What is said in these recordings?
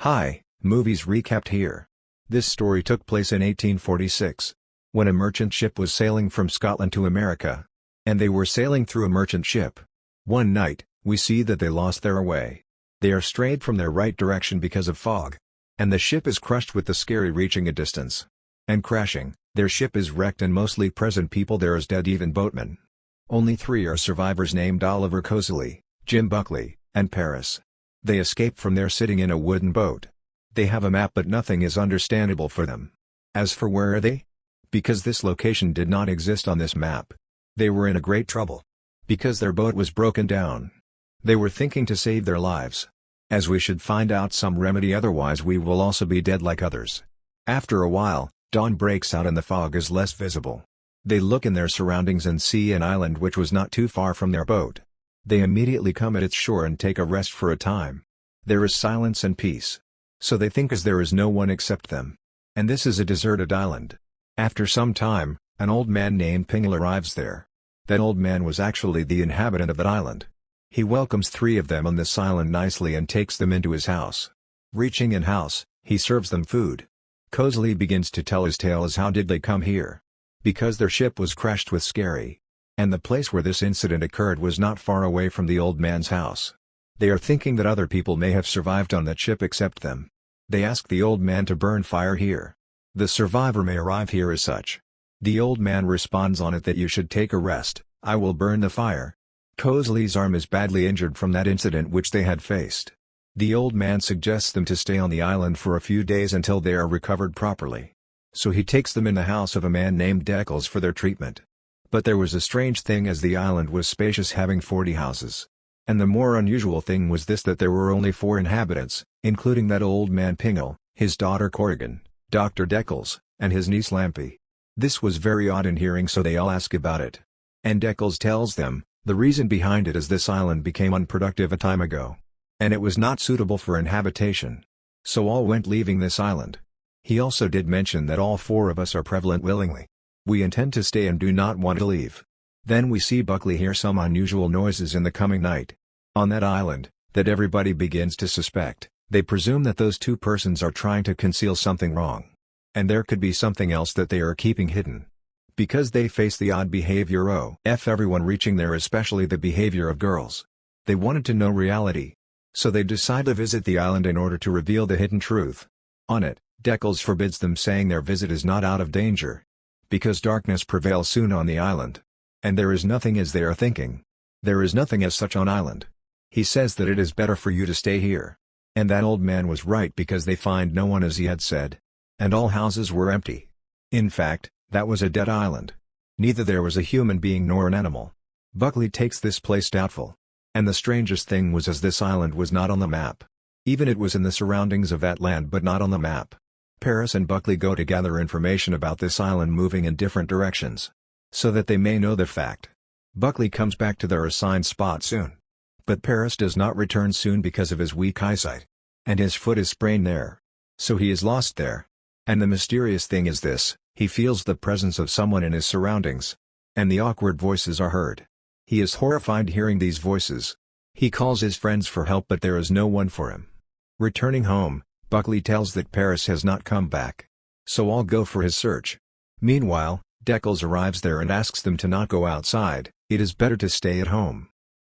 Hi, movies recapped here. This story took place in 1846, when a merchant ship was sailing from Scotland to America. And they were sailing through a merchant ship. One night, we see that they lost their way. They are strayed from their right direction because of fog. And the ship is crushed with the scary reaching a distance. And crashing, their ship is wrecked and mostly present people there is dead, even boatmen. Only 3 are survivors named Oliver Coseley, Jim Buckley, and Paris. They escape from there sitting in a wooden boat. They have a map but nothing is understandable for them. As for where are they? Because this location did not exist on this map. They were in a great trouble. Because their boat was broken down. They were thinking to save their lives. As we should find out some remedy, otherwise we will also be dead like others. After a while, dawn breaks out and the fog is less visible. They look in their surroundings and see an island which was not too far from their boat. They immediately come at its shore and take a rest for a time. There is silence and peace. So they think as there is no one except them. And this is a deserted island. After some time, an old man named Pingle arrives there. That old man was actually the inhabitant of that island. He welcomes 3 of them on this island nicely and takes them into his house. Reaching in house, he serves them food. Coseley begins to tell his tale as how did they come here. Because their ship was crashed with scary. And the place where this incident occurred was not far away from the old man's house. They are thinking that other people may have survived on that ship except them. They ask the old man to burn fire here. The survivor may arrive here as such. The old man responds on it that you should take a rest, I will burn the fire. Coseley's arm is badly injured from that incident which they had faced. The old man suggests them to stay on the island for a few days until they are recovered properly. So he takes them in the house of a man named Deckles for their treatment. But there was a strange thing as the island was spacious, having 40 houses. And the more unusual thing was this, that there were only 4 inhabitants, including that old man Pingle, his daughter Corrigan, Dr. Deckles, and his niece Lampy. This was very odd in hearing, so they all ask about it. And Deckles tells them, the reason behind it is this island became unproductive a time ago. And it was not suitable for inhabitation. So all went leaving this island. He also did mention that all 4 of us are prevalent willingly. We intend to stay and do not want to leave. Then we see Buckley hear some unusual noises in the coming night. On that island, that everybody begins to suspect, they presume that those 2 persons are trying to conceal something wrong. And there could be something else that they are keeping hidden. Because they face the odd behavior of everyone reaching there, especially the behavior of girls. They wanted to know reality. So they decide to visit the island in order to reveal the hidden truth. On it, Deckles forbids them, saying their visit is not out of danger. Because darkness prevails soon on the island. And there is nothing as they are thinking. There is nothing as such on island. He says that it is better for you to stay here. And that old man was right, because they find no one as he had said. And all houses were empty. In fact, that was a dead island. Neither there was a human being nor an animal. Buckley takes this place doubtful. And the strangest thing was as this island was not on the map. Even it was in the surroundings of that land but not on the map. Paris and Buckley go to gather information about this island moving in different directions. So that they may know the fact. Buckley comes back to their assigned spot soon. But Paris does not return soon because of his weak eyesight. And his foot is sprained there. So he is lost there. And the mysterious thing is this, he feels the presence of someone in his surroundings. And the awkward voices are heard. He is horrified hearing these voices. He calls his friends for help but there is no one for him. Returning home, Buckley tells that Paris has not come back. So all go for his search. Meanwhile, Deckles arrives there and asks them to not go outside, it is better to stay at home.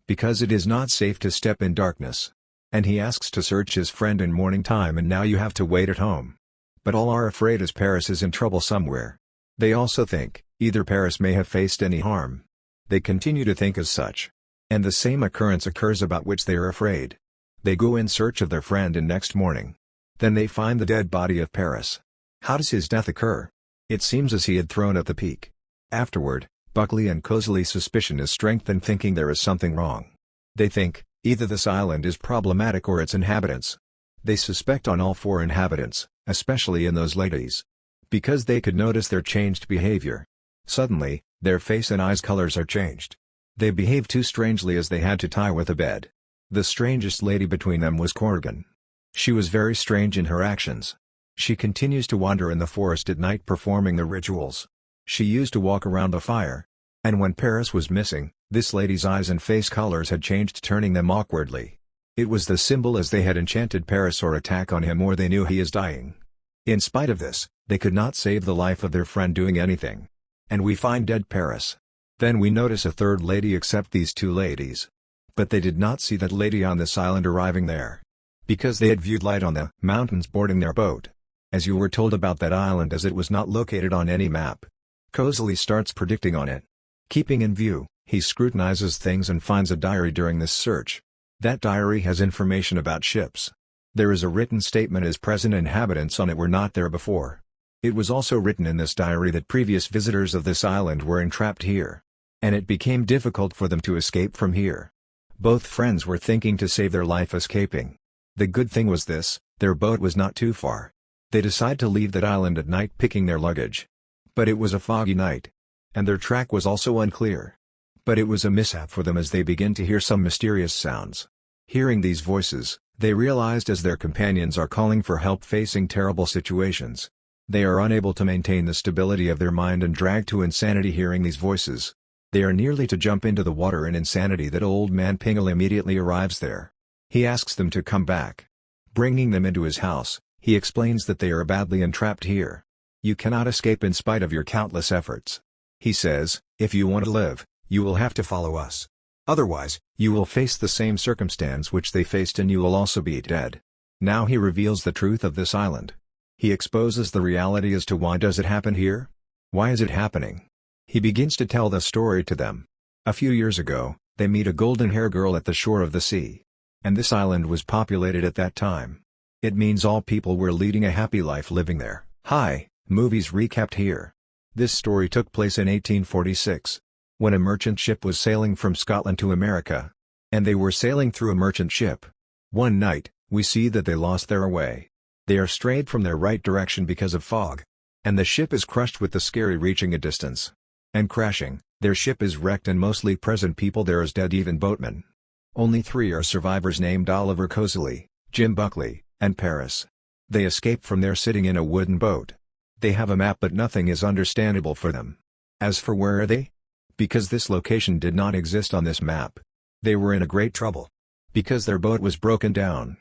Because it is not safe to step in darkness. And he asks to search his friend in morning time, and now you have to wait at home. But all are afraid as Paris is in trouble somewhere. They also think, either Paris may have faced any harm. They continue to think as such. And the same occurrence occurs about which they are afraid. They go in search of their friend and next morning. Then they find the dead body of Paris. How does his death occur? It seems as he had thrown at the peak. Afterward, Buckley and Coseley's suspicion is strengthened, thinking there is something wrong. They think, either this island is problematic or its inhabitants. They suspect on all 4 inhabitants, especially in those ladies. Because they could notice their changed behavior. Suddenly, their face and eyes colors are changed. They behave too strangely as they had to tie with a bed. The strangest lady between them was Corrigan. She was very strange in her actions. She continues to wander in the forest at night performing the rituals. She used to walk around the fire. And when Paris was missing, this lady's eyes and face colors had changed, turning them awkwardly. It was the symbol as they had enchanted Paris or attack on him or they knew he is dying. In spite of this, they could not save the life of their friend doing anything. And we find dead Paris. Then we notice a third lady except these two ladies. But they did not see that lady on this island arriving there. Because they had viewed light on the mountains boarding their boat. As you were told about that island as it was not located on any map. Cozily starts predicting on it. Keeping in view, he scrutinizes things and finds a diary during this search. That diary has information about ships. There is a written statement as present inhabitants on it were not there before. It was also written in this diary that previous visitors of this island were entrapped here. And it became difficult for them to escape from here. Both friends were thinking to save their life escaping. The good thing was this, their boat was not too far. They decide to leave that island at night picking their luggage. But it was a foggy night. And their track was also unclear. But it was a mishap for them as they begin to hear some mysterious sounds. Hearing these voices, they realized as their companions are calling for help facing terrible situations. They are unable to maintain the stability of their mind and dragged to insanity hearing these voices. They are nearly to jump into the water in insanity that old man Pingle immediately arrives there. He asks them to come back. Bringing them into his house, he explains that they are badly entrapped here. You cannot escape in spite of your countless efforts. He says, if you want to live, you will have to follow us. Otherwise, you will face the same circumstance which they faced and you will also be dead. Now he reveals the truth of this island. He exposes the reality as to why does it happen here? Why is it happening? He begins to tell the story to them. A few years ago, they meet a golden-hair girl at the shore of the sea. And this island was populated at that time. It means all people were leading a happy life living there. Hi, movies recapped here. This story took place in 1846. When a merchant ship was sailing from Scotland to America. And they were sailing through a merchant ship. One night, we see that they lost their way. They are strayed from their right direction because of fog. And the ship is crushed with the scary reaching a distance. And crashing, their ship is wrecked and mostly present people there is dead even boatmen. Only 3 are survivors named Oliver Cozily, Jim Buckley, and Paris. They escape from there sitting in a wooden boat. They have a map but nothing is understandable for them. As for where are they? Because this location did not exist on this map. They were in a great trouble. Because their boat was broken down.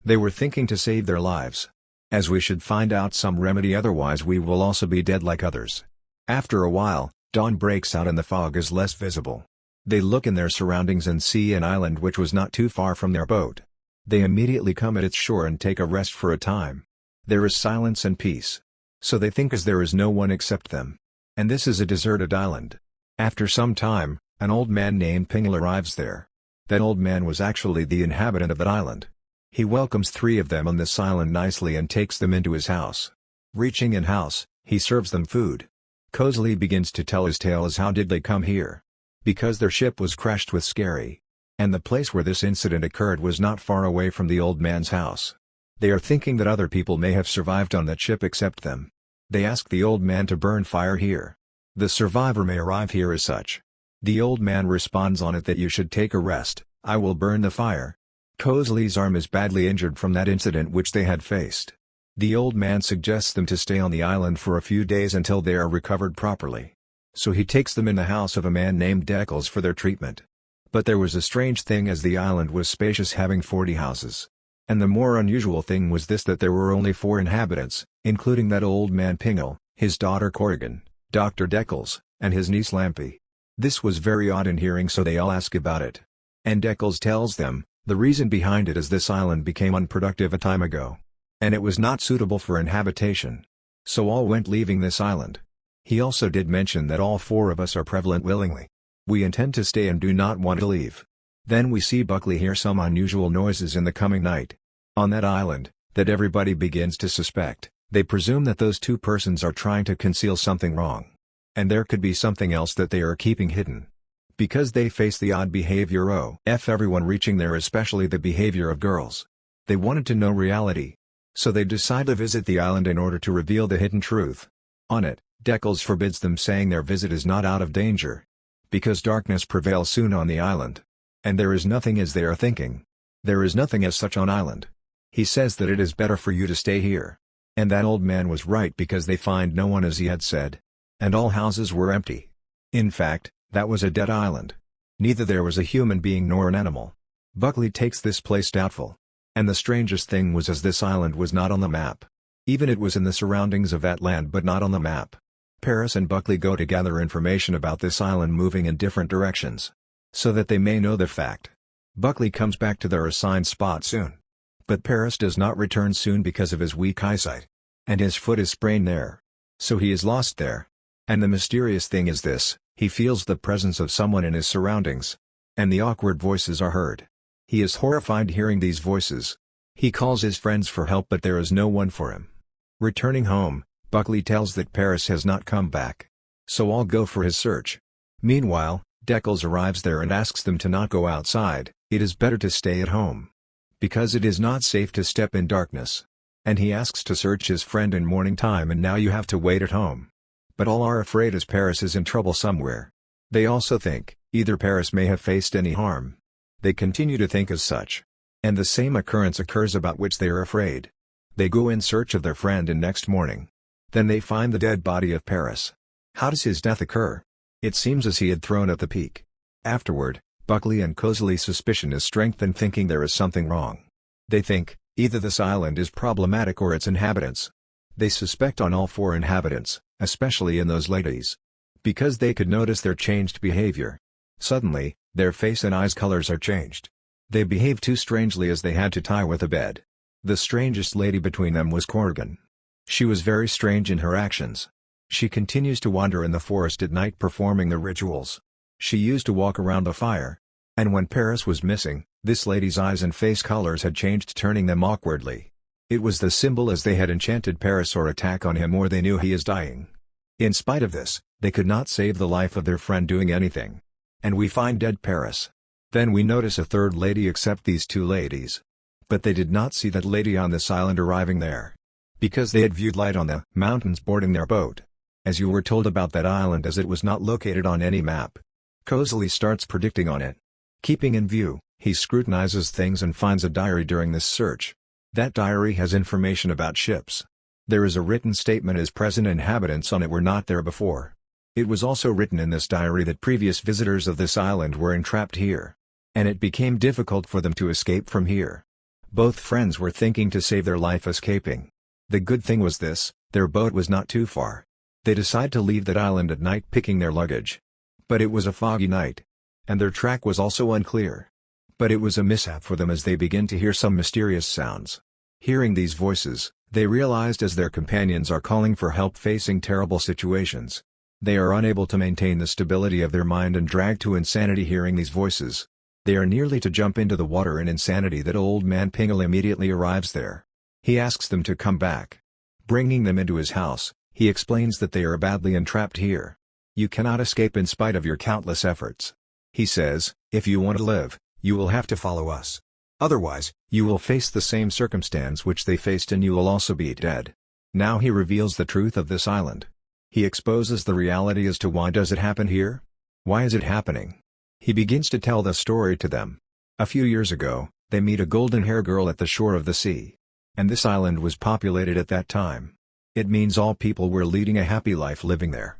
They were thinking to save their lives. As we should find out some remedy otherwise we will also be dead like others. After a while, dawn breaks out and the fog is less visible. They look in their surroundings and see an island which was not too far from their boat. They immediately come at its shore and take a rest for a time. There is silence and peace. So they think as there is no one except them. And this is a deserted island. After some time, an old man named Pingle arrives there. That old man was actually the inhabitant of that island. He welcomes 3 of them on this island nicely and takes them into his house. Reaching in house, he serves them food. Cozily begins to tell his tale as how did they come here. Because their ship was crashed with scary. And the place where this incident occurred was not far away from the old man's house. They are thinking that other people may have survived on that ship except them. They ask the old man to burn fire here. The survivor may arrive here as such. The old man responds on it that you should take a rest, I will burn the fire. Cozily's arm is badly injured from that incident which they had faced. The old man suggests them to stay on the island for a few days until they are recovered properly. So he takes them in the house of a man named Deckles for their treatment. But there was a strange thing as the island was spacious having 40 houses. And the more unusual thing was this that there were only 4 inhabitants, including that old man Pingle, his daughter Corrigan, Dr. Deckles, and his niece Lampy. This was very odd in hearing so they all ask about it. And Deckles tells them, the reason behind it is this island became unproductive a time ago. And it was not suitable for inhabitation. So all went leaving this island. He also did mention that all 4 of us are prevalent willingly. We intend to stay and do not want to leave. Then we see Buckley hear some unusual noises in the coming night. On that island, that everybody begins to suspect, they presume that those 2 persons are trying to conceal something wrong. And there could be something else that they are keeping hidden. Because they face the odd behavior of everyone reaching there, especially the behavior of girls. They wanted to know reality. So they decide to visit the island in order to reveal the hidden truth. On it, Deckles forbids them saying their visit is not out of danger. Because darkness prevails soon on the island. And there is nothing as they are thinking. There is nothing as such on island. He says that it is better for you to stay here. And that old man was right because they find no one as he had said. And all houses were empty. In fact, that was a dead island. Neither there was a human being nor an animal. Buckley takes this place doubtful. And the strangest thing was as this island was not on the map. Even it was in the surroundings of that land but not on the map. Paris and Buckley go to gather information about this island moving in different directions, so that they may know the fact. Buckley comes back to their assigned spot soon. But Paris does not return soon because of his weak eyesight. And his foot is sprained there. So he is lost there. And the mysterious thing is this, he feels the presence of someone in his surroundings. And the awkward voices are heard. He is horrified hearing these voices. He calls his friends for help but there is no one for him. Returning home, Buckley tells that Paris has not come back. So all go for his search. Meanwhile, Deckles arrives there and asks them to not go outside, it is better to stay at home. Because it is not safe to step in darkness. And he asks to search his friend in morning time and now you have to wait at home. But all are afraid as Paris is in trouble somewhere. They also think, either Paris may have faced any harm. They continue to think as such. And the same occurrence occurs about which they are afraid. They go in search of their friend and next morning. Then they find the dead body of Paris. How does his death occur? It seems as he had thrown at the peak. Afterward, Buckley and Cosley's suspicion is strengthened thinking there is something wrong. They think, either this island is problematic or its inhabitants. They suspect on all 4 inhabitants, especially in those ladies. Because they could notice their changed behavior. Suddenly, their face and eyes colors are changed. They behave too strangely as they had to tie with a bed. The strangest lady between them was Corrigan. She was very strange in her actions. She continues to wander in the forest at night performing the rituals. She used to walk around the fire. And when Paris was missing, this lady's eyes and face colors had changed turning them awkwardly. It was the symbol as they had enchanted Paris or attack on him or they knew he is dying. In spite of this, they could not save the life of their friend doing anything. And we find dead Paris. Then we notice a third lady except these 2 ladies. But they did not see that lady on this island arriving there. Because they had viewed light on the mountains boarding their boat. As you were told about that island as it was not located on any map. Cosley starts predicting on it. Keeping in view, he scrutinizes things and finds a diary during this search. That diary has information about ships. There is a written statement as present inhabitants on it were not there before. It was also written in this diary that previous visitors of this island were entrapped here. And it became difficult for them to escape from here. Both friends were thinking to save their life escaping. The good thing was this, their boat was not too far. They decide to leave that island at night picking their luggage. But it was a foggy night. And their track was also unclear. But it was a mishap for them as they begin to hear some mysterious sounds. Hearing these voices, they realized as their companions are calling for help facing terrible situations. They are unable to maintain the stability of their mind and dragged to insanity hearing these voices. They are nearly to jump into the water in insanity that old man Pingle immediately arrives there. He asks them to come back. Bringing them into his house, he explains that they are badly entrapped here. You cannot escape in spite of your countless efforts. He says, if you want to live, you will have to follow us. Otherwise, you will face the same circumstance which they faced and you will also be dead. Now he reveals the truth of this island. He exposes the reality as to why does it happen here? Why is it happening? He begins to tell the story to them. A few years ago, they meet a golden-haired girl at the shore of the sea. And this island was populated at that time. It means all people were leading a happy life living there.